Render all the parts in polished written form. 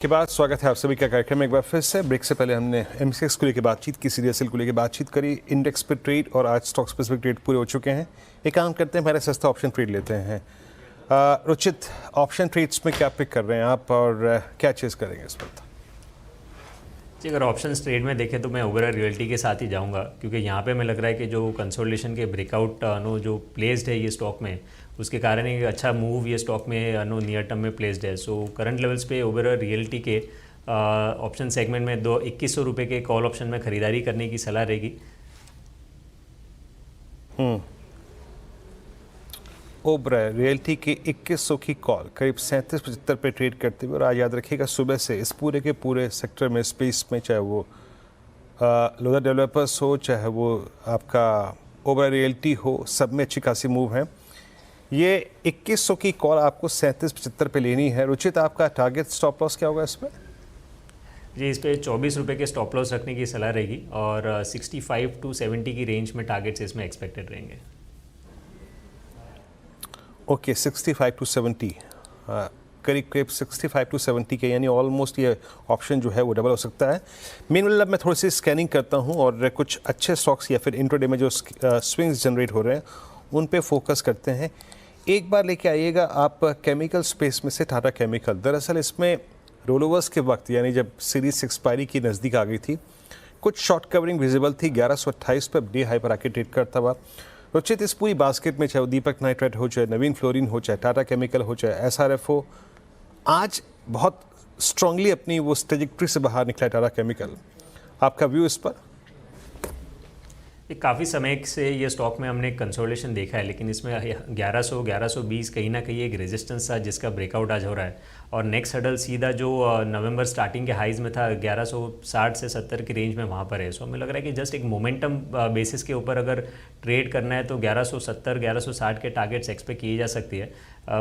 के बाद स्वागत है आप सभी का कार्यक्रम में एक बार फिर से। ब्रेक से पहले हमने एमसीएक्स को लेकर बातचीत की, सीरियसल को लेकर बातचीत करी, इंडेक्स पे ट्रेड और आज स्टॉक स्पेसिफिक ट्रेड पूरे हो चुके हैं। एक काम करते हैं, पहले सस्ता ऑप्शन ट्रेड लेते हैं। रुचित, ऑप्शन ट्रेड्स में क्या पिक कर रहे हैं आप और क्या चेज करेंगे इस वक्त? जी, अगर ऑप्शन ट्रेड में देखें तो मैं ओबेरॉय रियल्टी के साथ ही जाऊंगा, क्योंकि यहाँ पे मैं लग रहा है कि जो कंसोलिडेशन के ब्रेकआउट जो प्लेस्ड है ये स्टॉक में, उसके कारण एक अच्छा मूव ये स्टॉक में नियर टर्म में प्लेस्ड है। सो करंट लेवल्स पे ओबेरॉय रियल्टी के ऑप्शन सेगमेंट में 2100 रुपये के कॉल ऑप्शन में ख़रीदारी करने की सलाह रहेगी। ओबेरॉय रियल्टी के 2100 की कॉल करीब 37-75 पे ट्रेड करते हुए, और आज याद रखिएगा सुबह से इस पूरे के पूरे सेक्टर में, स्पेस में, चाहे वो लोधा डेवलपर्स हो, चाहे वो आपका ओबेरॉय रियल्टी हो, सब में अच्छी खासी मूव है। ये 2100 की कॉल आपको 37-75 पे लेनी है। रुचित, आपका टारगेट स्टॉप लॉस क्या होगा इसमें? जी, इस पे 24 रुपये के स्टॉप लॉस रखने की सलाह रहेगी और 65 to 70 की रेंज में टारगेट्स इसमें एक्सपेक्टेड रहेंगे। ओके, 65 to 70, करीब करीब 65 to 70 के, यानी ऑलमोस्ट ये ऑप्शन जो है वो डबल हो सकता है। मीनवाइल अब मैं थोड़ी सी स्कैनिंग करता हूँ और कुछ अच्छे स्टॉक्स या फिर इंट्राडे में जो स्विंग्स जनरेट हो रहे हैं उन पे फोकस करते हैं। एक बार लेके आइएगा आप केमिकल स्पेस में से टाटा केमिकल। दरअसल इसमें रोलोवर्स के वक्त, यानी जब सीरीज एक्सपायरी की नज़दीक आ गई थी, कुछ शॉर्ट कवरिंग विजिबल थी। 1128 पर डे हाई पर आके ट्रेड करता हुआ। रुचित, इस पूरी बास्केट में चाहे दीपक नाइट्राइट हो, चाहे नवीन फ्लोरिन हो, चाहे टाटा केमिकल हो, चाहे एसआरएफ हो, आज बहुत स्ट्रांगली अपनी वो ट्रेजेक्टरी से बाहर निकला टाटा केमिकल। आपका व्यू इस पर? काफ़ी समय से ये स्टॉक में हमने कंसोलिडेशन देखा है, लेकिन इसमें 1100-1120 कहीं ना कहीं एक रेजिस्टेंस था जिसका ब्रेकआउट आज हो रहा है। और नेक्स्ट हडल सीधा जो नवंबर स्टार्टिंग के हाइज में था 1160 से 70 की रेंज में वहाँ पर है। सो हमें लग रहा है कि जस्ट एक मोमेंटम बेसिस के ऊपर अगर ट्रेड करना है तो 1170-1160 के टारगेट्स एक्सपेक्ट किए जा सकती है।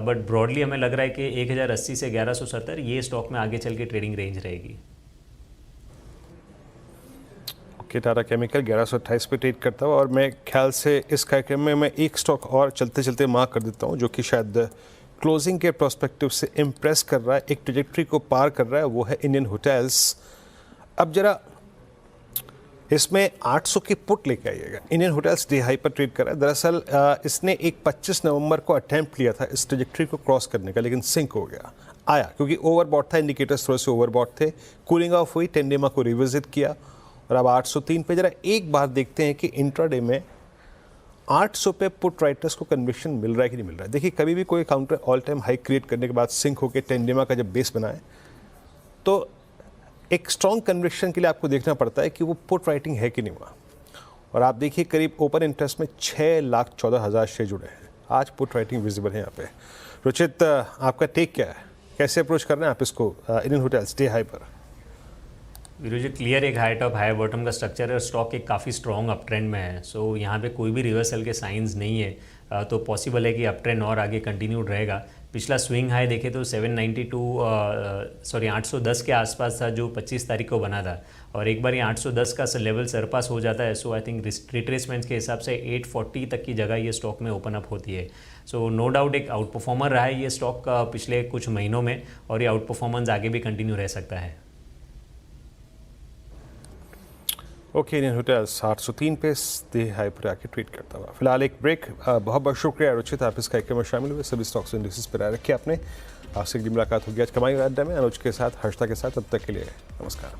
बट ब्रॉडली हमें लग रहा है कि 1080 से 1170 ये स्टॉक में आगे चल के ट्रेडिंग रेंज रहेगी। कि टाटा केमिकल 1128 पे ट्रेड करता हुआ, और मैं ख्याल से इस कार्यक्रम में मैं एक स्टॉक और चलते चलते मार्क कर देता हूँ जो कि शायद क्लोजिंग के पर्सपेक्टिव से इम्प्रेस कर रहा है, एक ट्रेजेक्ट्री को पार कर रहा है, वो है इंडियन होटल्स। अब जरा इसमें 800 की पुट लेके आइएगा। इंडियन होटल्स डे हाई पर ट्रेड कर रहा है। दरअसल इसने एक 25 नवंबर को अटैम्प्ट लिया था इस ट्रेजेक्ट्री को क्रॉस करने का, लेकिन सिंक हो गया आया क्योंकि ओवरबॉट था, इंडिकेटर्स थोड़े से ओवरबॉट थे। कूलिंग ऑफ हुई, 10 डेमा को रिविजिट किया और अब 803 पे। जरा एक बार देखते हैं कि इंट्राडे में 800 पे पुट राइटर्स को कन्विक्शन मिल रहा है कि नहीं मिल रहा है। देखिए, कभी भी कोई counter all time high create करने के बाद सिंक होकर 10 डेमा का जब बेस बनाए तो एक स्ट्रॉन्ग कन्विक्शन के लिए आपको देखना पड़ता है कि वो पुट राइटिंग है कि नहीं हुआ। और आप देखिए, करीब ओपन इंटरेस्ट में 6,14,000 शेयर जुड़े हैं। आज पुट राइटिंग विजिबल है यहाँ पे। रुचित, आपका टेक क्या है? कैसे अप्रोच कर रहे हैं आप इसको इंडियन होटल्स डे हाई पर? वीरू, क्लियर एक हाई टॉप हाई बॉटम का स्ट्रक्चर है। स्टॉक एक काफ़ी स्ट्रॉन्ग अप ट्रेंड में है। सो यहाँ पे कोई भी रिवर्सल के साइंस नहीं है, तो पॉसिबल है कि अप ट्रेंड और आगे कंटिन्यूड रहेगा। पिछला स्विंग हाई देखे तो 810 के आसपास था जो 25 तारीख को बना था, और एक बार ये 810 का लेवल सरपास हो जाता है। सो आई थिंक रिट्रेसमेंट्स के हिसाब से 840 तक की जगह ये स्टॉक में ओपन अप होती है। सो नो डाउट एक आउट परफॉर्मर रहा है ये स्टॉक पिछले कुछ महीनों में, और ये आउट परफॉर्मेंस आगे भी कंटिन्यू रह सकता है। ओके, इंडियन होटल्स 803 पे डे हाई पर आके ट्रेड करता हुआ। फिलहाल एक ब्रेक। बहुत बहुत शुक्रिया रुचित, आप इस कार्यक्रम में शामिल हुए। सभी स्टॉक्स इंडेक्सेस पर राय रखे आपने। आपसे अगली मुलाकात होगी आज कमाई अड्डा में अनुज के साथ, हर्षता के साथ। तब तक के लिए नमस्कार।